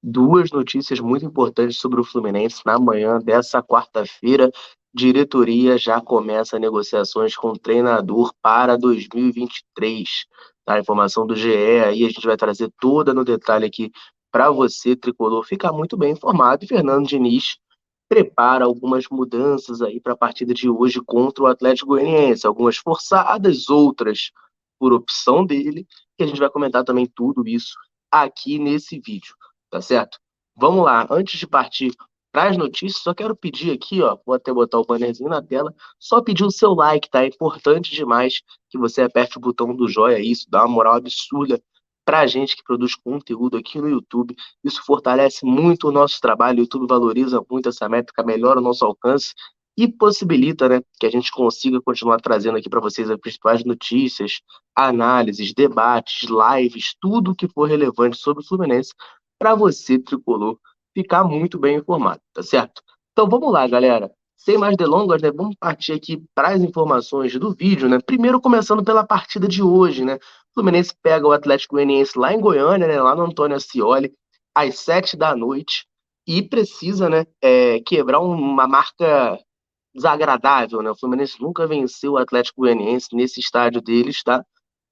Duas notícias muito importantes sobre o Fluminense na manhã dessa quarta-feira. Diretoria já começa negociações com o treinador para 2023. Tá? A informação do GE aí a gente vai trazer toda no detalhe aqui para você, tricolor, ficar muito bem informado. E Fernando Diniz prepara algumas mudanças aí para a partida de hoje contra o Atlético Goianiense, algumas forçadas, outras por opção dele, e a gente vai comentar também tudo isso aqui nesse vídeo, tá certo? Vamos lá, antes de partir para as notícias, só quero pedir aqui, ó, vou até botar o bannerzinho na tela, só pedir o seu like, tá? É importante demais que você aperte o botão do joia, isso dá uma moral absurda pra gente que produz conteúdo aqui no YouTube. Isso fortalece muito o nosso trabalho, o YouTube valoriza muito essa métrica, melhora o nosso alcance e possibilita, né, que a gente consiga continuar trazendo aqui para vocês as principais notícias, análises, debates, lives, tudo que for relevante sobre o Fluminense para você, tricolor, ficar muito bem informado, tá certo? Então vamos lá, galera. Sem mais delongas, né? Vamos partir aqui para as informações do vídeo, né? Primeiro começando pela partida de hoje, né? O Fluminense pega o Atlético Goianiense lá em Goiânia, né? Lá no Antônio Ascioli, às 7 da noite, e precisa, né? Quebrar uma marca desagradável, né? O Fluminense nunca venceu o Atlético Goianiense nesse estádio deles, tá?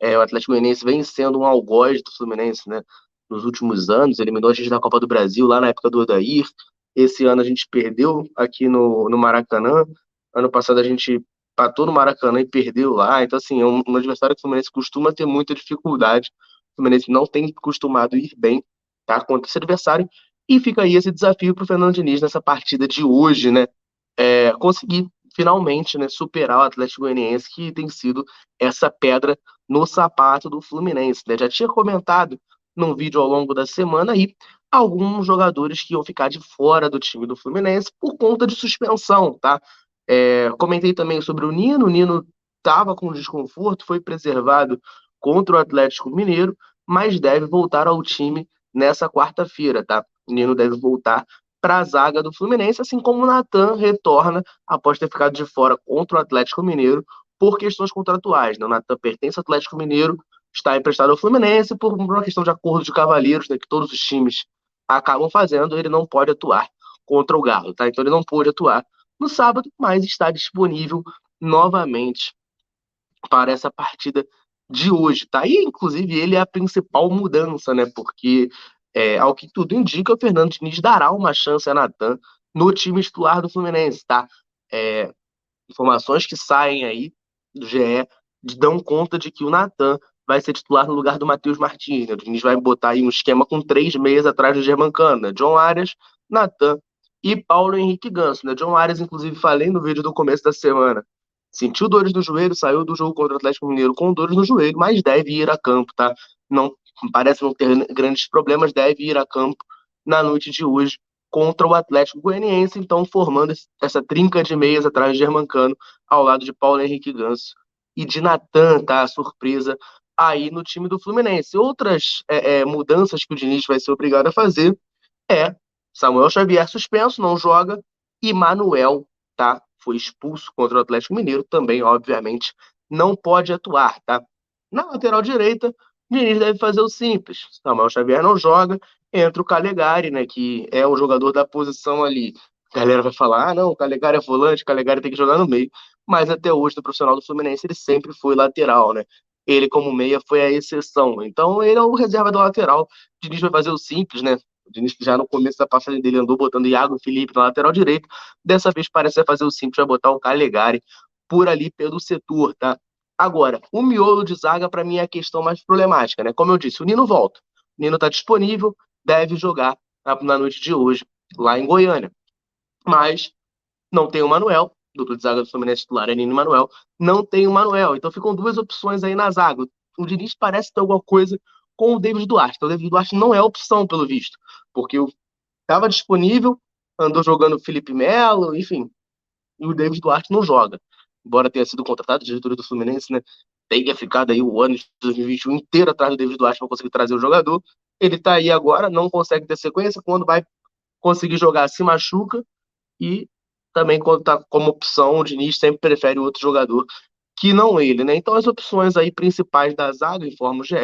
O Atlético Goianiense vem sendo um algoz do Fluminense, né? Nos últimos anos, eliminou a gente da Copa do Brasil lá na época do Odair. Esse ano a gente perdeu aqui no Maracanã. Ano passado a gente empatou no Maracanã e perdeu lá. Então, assim, é um adversário que o Fluminense costuma ter muita dificuldade. O Fluminense não tem costumado ir bem, tá? Contra esse adversário. E fica aí esse desafio para o Fernando Diniz nessa partida de hoje, né? Conseguir finalmente, né, superar o Atlético Goianiense, que tem sido essa pedra no sapato do Fluminense, né? Já tinha comentado num vídeo ao longo da semana aí alguns jogadores que iam ficar de fora do time do Fluminense por conta de suspensão, tá? Comentei também sobre o Nino estava com desconforto, foi preservado contra o Atlético Mineiro, mas deve voltar ao time nessa quarta-feira, tá? O Nino deve voltar para a zaga do Fluminense, assim como o Natan retorna após ter ficado de fora contra o Atlético Mineiro por questões contratuais, né? O Natan pertence ao Atlético Mineiro, está emprestado ao Fluminense por uma questão de acordo de cavalheiros, né, que todos os times acabam fazendo, ele não pode atuar contra o Galo, tá? Então ele não pôde atuar no sábado, mas está disponível novamente para essa partida de hoje, tá? E inclusive ele é a principal mudança, né? Porque ao que tudo indica, o Fernando Diniz dará uma chance a Natan no time titular do Fluminense, tá? É, Informações que saem aí do GE dão conta de que o Natan vai ser titular no lugar do Matheus Martins, né? O Diniz vai botar aí um esquema com 3 meias atrás do Germancano, né? John Arias, Natan e Paulo Henrique Ganso, né? John Arias, inclusive, falei no vídeo do começo da semana. Sentiu dores no joelho, saiu do jogo contra o Atlético Mineiro com dores no joelho, mas deve ir a campo, tá? Não parece não ter grandes problemas, deve ir a campo na noite de hoje contra o Atlético Goianiense, então formando essa trinca de meias atrás de Germancano, ao lado de Paulo Henrique Ganso e de Natan, tá? Surpresa aí no time do Fluminense. Outras mudanças que o Diniz vai ser obrigado a fazer é Samuel Xavier suspenso, não joga, e Manuel, tá? Foi expulso contra o Atlético Mineiro, também, obviamente, não pode atuar, tá? Na lateral direita, o Diniz deve fazer o simples. Samuel Xavier não joga, entra o Calegari, né? Que é o jogador da posição ali. A galera vai falar: ah, não, o Calegari é volante, o Calegari tem que jogar no meio. Mas até hoje, no profissional do Fluminense, ele sempre foi lateral, né? Ele, como meia, foi a exceção. Então, ele é o reserva do lateral. O Diniz vai fazer o simples, né? O Diniz já no começo da passagem dele andou botando Iago Felipe na lateral direito. Dessa vez parece fazer o simples, vai botar o Calegari por ali pelo setor, tá? Agora, o miolo de zaga para mim é a questão mais problemática, né? Como eu disse, o Nino volta. O Nino tá disponível, deve jogar na noite de hoje lá em Goiânia. Mas não tem o Manuel, duplo de zaga do Fluminense titular é Nino e Manuel, não tem o Manuel. Então ficam duas opções aí na zaga. O Diniz parece ter alguma coisa com o David Duarte. Então o David Duarte não é opção, pelo visto, porque estava disponível, andou jogando o Felipe Melo, enfim, e o David Duarte não joga. Embora tenha sido contratado, a diretoria do Fluminense, né, tenha ficado aí o ano de 2021 inteiro atrás do David Duarte para conseguir trazer o jogador. Ele está aí agora, não consegue ter sequência, quando vai conseguir jogar se machuca, e também quando está como opção, o Diniz sempre prefere outro jogador que não ele, né? Então as opções aí principais da zaga, informa o GE,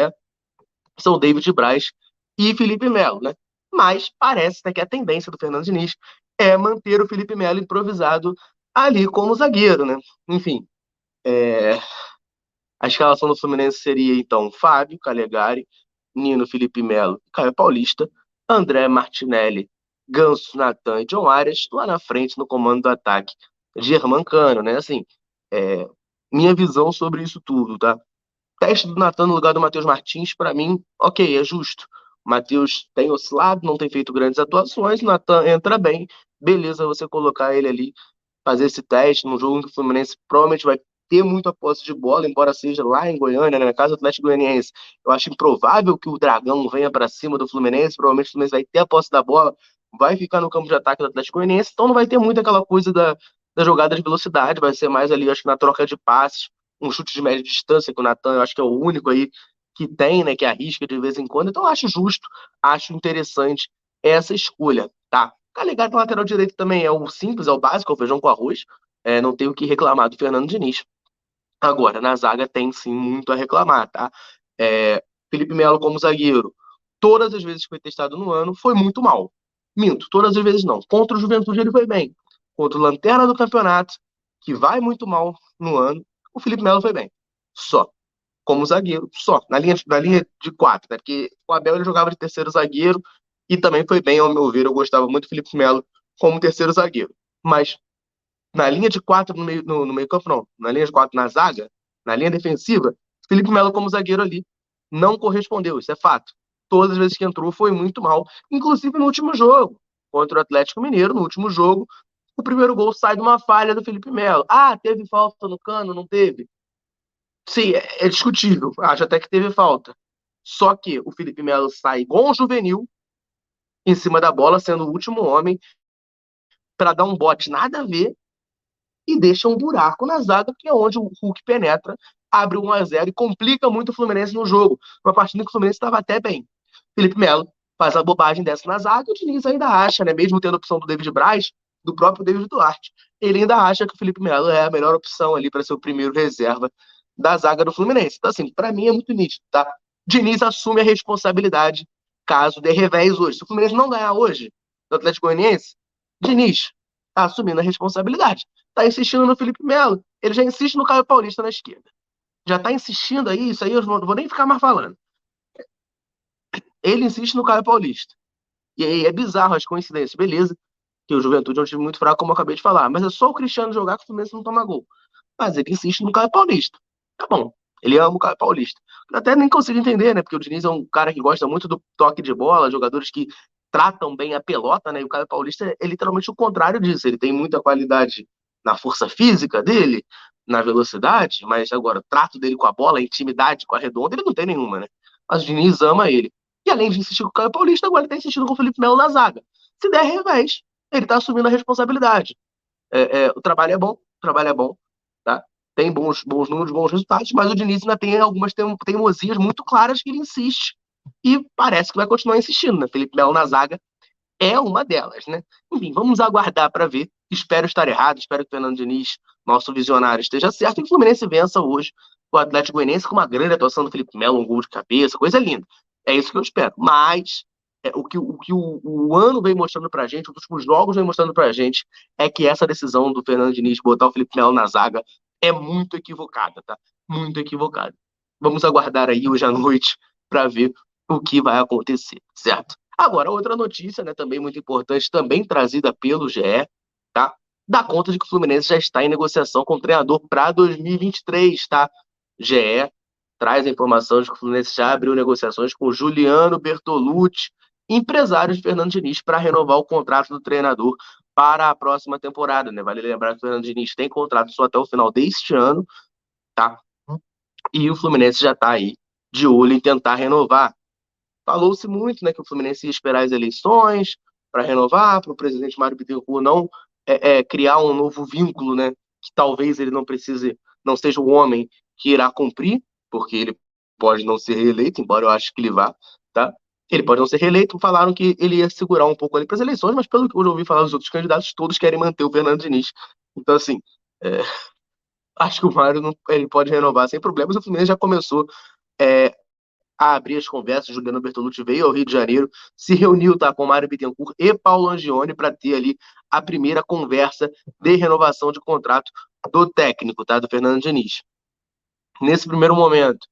são David Braz e Felipe Melo, né? mas parece, né, que a tendência do Fernando Diniz é manter o Felipe Melo improvisado ali como zagueiro, né? Enfim, a escalação do Fluminense seria então Fábio Calegari, Nino, Felipe Melo, Caio Paulista, André Martinelli, Ganso, Natan e John Arias, lá na frente no comando do ataque, Germancano, né? Assim, é, minha visão sobre isso tudo, tá? Teste do Natan no lugar do Matheus Martins, para mim, ok, é justo. O Matheus tem oscilado, não tem feito grandes atuações, o Natan entra bem, beleza você colocar ele ali, fazer esse teste num jogo em que o Fluminense provavelmente vai ter muita posse de bola, embora seja lá em Goiânia, né, na casa do Atlético Goianiense. Eu acho improvável que o Dragão venha para cima do Fluminense, provavelmente o Fluminense vai ter a posse da bola, vai ficar no campo de ataque do Atlético Goianiense, então não vai ter muito aquela coisa da jogada de velocidade, vai ser mais ali, acho que na troca de passes, um chute de média distância, que o Natan, eu acho que é o único aí que tem, né, que arrisca de vez em quando, então eu acho justo, acho interessante essa escolha, tá? Calegari na lateral direito também é o simples, é o básico, é o feijão com arroz, não tenho o que reclamar do Fernando Diniz. Agora, na zaga tem sim muito a reclamar, tá? É, Felipe Melo como zagueiro, todas as vezes que foi testado no ano, foi muito mal. Minto, todas as vezes não. Contra o Juventude ele foi bem. Contra o Lanterna do Campeonato, que vai muito mal no ano, o Felipe Melo foi bem. Só. Como zagueiro, só. Na linha de quatro, né? Porque o Abel ele jogava de terceiro zagueiro e também foi bem, ao meu ver. Eu gostava muito do Felipe Melo como terceiro zagueiro. Mas na linha de quatro no meio campo, não. Na linha de quatro na zaga, na linha defensiva, Felipe Melo como zagueiro ali não correspondeu, isso é fato. Todas as vezes que entrou foi muito mal, inclusive no último jogo, contra o Atlético Mineiro, no último jogo, o primeiro gol sai de uma falha do Felipe Melo. Ah, teve falta no Cano? Não teve? Sim, é discutível. Acho até que teve falta. Só que o Felipe Melo sai igual um juvenil em cima da bola, sendo o último homem, para dar um bote nada a ver e deixa um buraco na zaga, que é onde o Hulk penetra, abre 1-0 e complica muito o Fluminense no jogo. Uma partida que o Fluminense estava até bem. Felipe Melo faz a bobagem dessa na zaga e o Diniz ainda acha, né? Mesmo tendo a opção do David Braz, do próprio David Duarte, ele ainda acha que o Felipe Melo é a melhor opção ali para ser o primeiro reserva da zaga do Fluminense. Então, assim, para mim é muito nítido, tá? Diniz assume a responsabilidade caso dê revés hoje. Se o Fluminense não ganhar hoje do Atlético Goianiense, Diniz tá assumindo a responsabilidade. Tá insistindo no Felipe Melo, ele já insiste no Caio Paulista na esquerda. Já tá insistindo aí, isso aí eu não vou nem ficar mais falando. Ele insiste no Caio Paulista. E aí é bizarro as coincidências, beleza, que o Juventude é um time muito fraco, como eu acabei de falar, mas é só o Cristiano jogar que o Fluminense não toma gol. Mas ele insiste no Caio Paulista. Tá bom, ele ama o Caio Paulista. Eu até nem consigo entender, né, porque o Diniz é um cara que gosta muito do toque de bola, jogadores que tratam bem a pelota, né, e o Caio Paulista é literalmente o contrário disso. Ele tem muita qualidade na força física dele, na velocidade, mas agora o trato dele com a bola, a intimidade com a redonda, ele não tem nenhuma, né? Mas o Diniz ama ele. E além de insistir com o Caio Paulista, agora ele tá insistindo com o Felipe Melo na zaga. Se der revés, ele tá assumindo a responsabilidade. O trabalho é bom, o trabalho é bom, tá? Tem bons números, bons resultados, mas o Diniz ainda tem algumas teimosias muito claras que ele insiste. E parece que vai continuar insistindo, né? Felipe Melo na zaga é uma delas, né? Enfim, vamos aguardar para ver. Espero estar errado, espero que o Fernando Diniz, nosso visionário, esteja certo e que o Fluminense vença hoje o Atlético Goianiense com uma grande atuação do Felipe Melo, um gol de cabeça, coisa linda. É isso que eu espero. Mas o que o ano vem mostrando pra gente, os últimos jogos vem mostrando pra gente, é que essa decisão do Fernando Diniz botar o Felipe Melo na zaga é muito equivocada, tá? Muito equivocada. Vamos aguardar aí hoje à noite para ver o que vai acontecer, certo? Agora, outra notícia, né, também muito importante, também trazida pelo GE, tá? Dá conta de que o Fluminense já está em negociação com o treinador para 2023, tá? GE traz a informação de que o Fluminense já abriu negociações com o Juliano Bertolucci, empresário de Fernando Diniz, para renovar o contrato do treinador para a próxima temporada, né? Vale lembrar que o Fernando Diniz tem contrato só até o final deste ano, tá? E o Fluminense já está aí de olho em tentar renovar. Falou-se muito, né, que o Fluminense ia esperar as eleições para renovar, para o presidente Mário Bittencourt não criar um novo vínculo, né, que talvez ele não precise, não seja o homem que irá cumprir, porque ele pode não ser reeleito, embora eu acho que ele vá, tá? Ele pode não ser reeleito. Falaram que ele ia segurar um pouco ali para as eleições, mas pelo que eu já ouvi falar dos outros candidatos, todos querem manter o Fernando Diniz. Então, assim, é, acho que o Mário não, ele pode renovar sem problemas. O Fluminense já começou é, a abrir as conversas. Juliano Bertolucci veio ao Rio de Janeiro, se reuniu, tá, com Mário Bittencourt e Paulo Angione para ter ali a primeira conversa de renovação de contrato do técnico, tá, do Fernando Diniz. Nesse primeiro momento,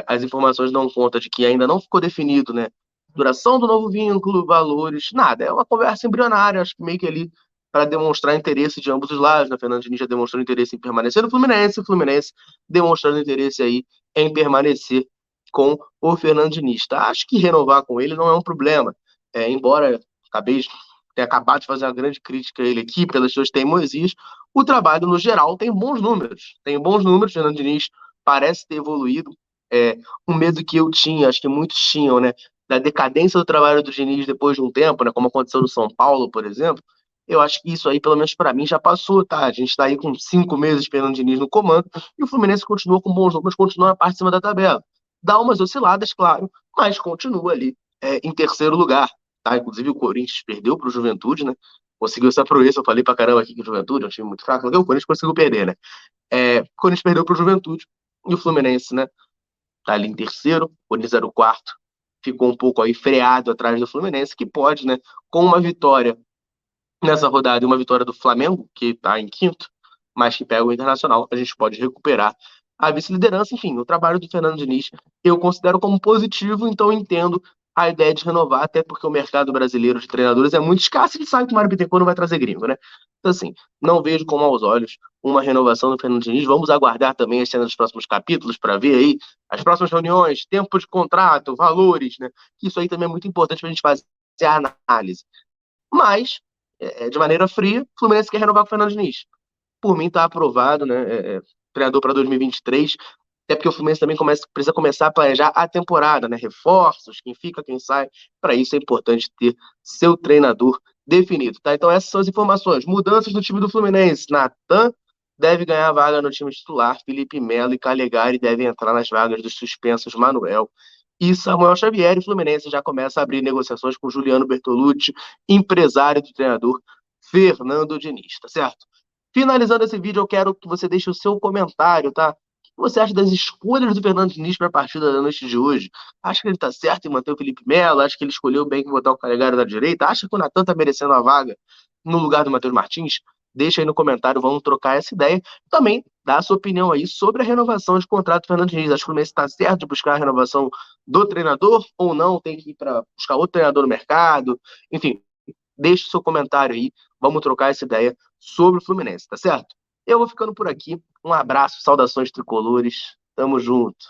as informações dão conta de que ainda não ficou definido, né? Duração do novo vínculo, valores, nada. É uma conversa embrionária, acho que meio que ali para demonstrar interesse de ambos os lados. Né? Fernando Diniz já demonstrou interesse em permanecer no Fluminense, o Fluminense demonstrando interesse aí em permanecer com o Fernando Diniz. Tá? Acho que renovar com ele não é um problema. Embora tenha acabado de fazer uma grande crítica a ele aqui pelas suas teimosias, o trabalho no geral tem bons números. Tem bons números, Fernando Diniz parece ter evoluído. Um medo que eu tinha, acho que muitos tinham, né, da decadência do trabalho do Diniz depois de um tempo, né, como aconteceu no São Paulo, por exemplo. Eu acho que isso aí, pelo menos para mim, já passou, tá? A gente está aí com 5 meses esperando o Diniz no comando e o Fluminense continua com bons números, continua na parte de cima da tabela. Dá umas osciladas, claro, mas continua ali em terceiro lugar, tá? Inclusive o Corinthians perdeu para o Juventude, né? Conseguiu essa proeza, eu falei pra caramba aqui que o Juventude é um time muito fraco, o Corinthians conseguiu perder, né? O Corinthians perdeu para o Juventude e o Fluminense, né? Tá ali em terceiro, o Corinthians era o quarto, ficou um pouco aí freado atrás do Fluminense, que pode, né, com uma vitória nessa rodada e uma vitória do Flamengo, que está em quinto, mas que pega o Internacional, a gente pode recuperar a vice-liderança. Enfim, o trabalho do Fernando Diniz eu considero como positivo, então entendo a ideia de renovar, até porque o mercado brasileiro de treinadores é muito escasso e ele sabe que o Mário Bittencourt não vai trazer gringo, né? Então, assim, não vejo com maus olhos uma renovação do Fernando Diniz. Vamos aguardar também as cenas dos próximos capítulos para ver aí as próximas reuniões, tempo de contrato, valores, né? Isso aí também é muito importante para a gente fazer a análise. Mas, de maneira fria, o Fluminense quer renovar com o Fernando Diniz. Por mim, está aprovado, né? Treinador para 2023. Até porque o Fluminense também precisa começar a planejar a temporada, né? Reforços, quem fica, quem sai. Para isso é importante ter seu treinador definido, tá? Então, essas são as informações. Mudanças no time do Fluminense. Natan deve ganhar vaga no time titular. Felipe Melo e Calegari devem entrar nas vagas dos suspensos Manuel e Samuel Xavier. E o Fluminense já começa a abrir negociações com Juliano Bertolucci, empresário do treinador Fernando Diniz, tá certo? Finalizando esse vídeo, eu quero que você deixe o seu comentário, tá? O que você acha das escolhas do Fernando Diniz para a partida da noite de hoje? Acha que ele tá certo em manter o Felipe Melo? Acha que ele escolheu bem que botar o Calegari da direita? Acha que o Natan tá merecendo a vaga no lugar do Matheus Martins? Deixa aí no comentário, vamos trocar essa ideia. Também dá a sua opinião aí sobre a renovação de contrato do Fernando Diniz. Acho que o Fluminense está certo de buscar a renovação do treinador ou não? Tem que ir para buscar outro treinador no mercado? Enfim, deixe o seu comentário aí. Vamos trocar essa ideia sobre o Fluminense, tá certo? Eu vou ficando por aqui. Um abraço, saudações tricolores. Tamo junto.